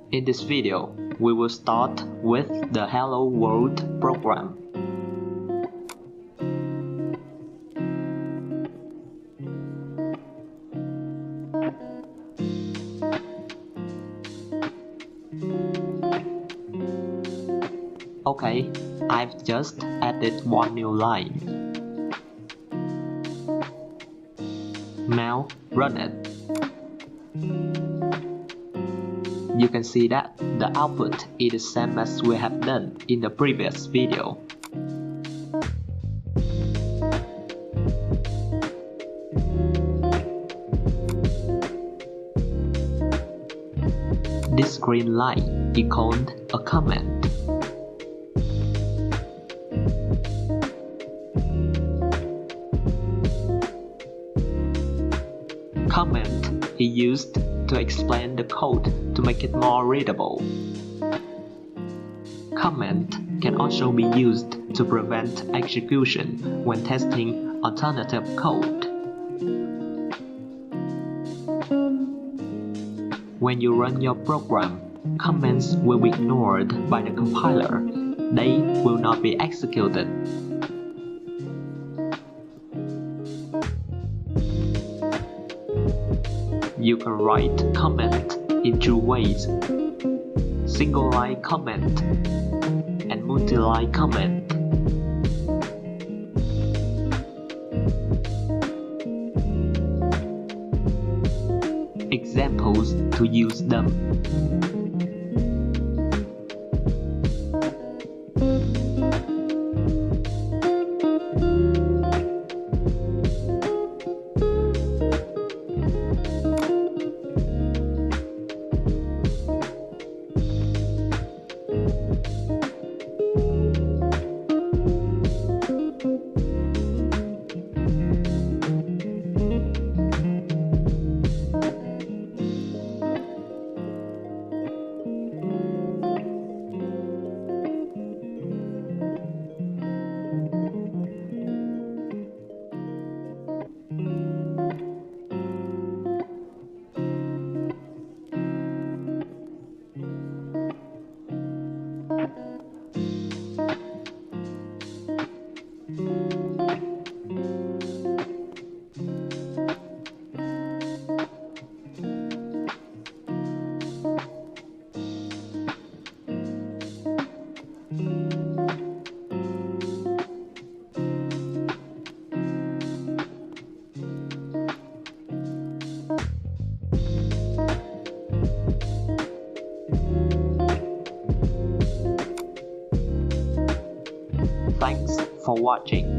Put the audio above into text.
In this video, we will start with the Hello World program. Okay, I've just added one new line. Now, run it. You can see that the output is the same as we have done in the previous video. This green line is called a comment. Comment is used to explain the code to make it more readable. Comment can also be used to prevent execution when testing alternative code. When you run your program, comments will be ignored by the compiler. They will not be executed. You can write comment in two ways: single-line comment and multi-line comment. Examples to use them. Thanks for watching.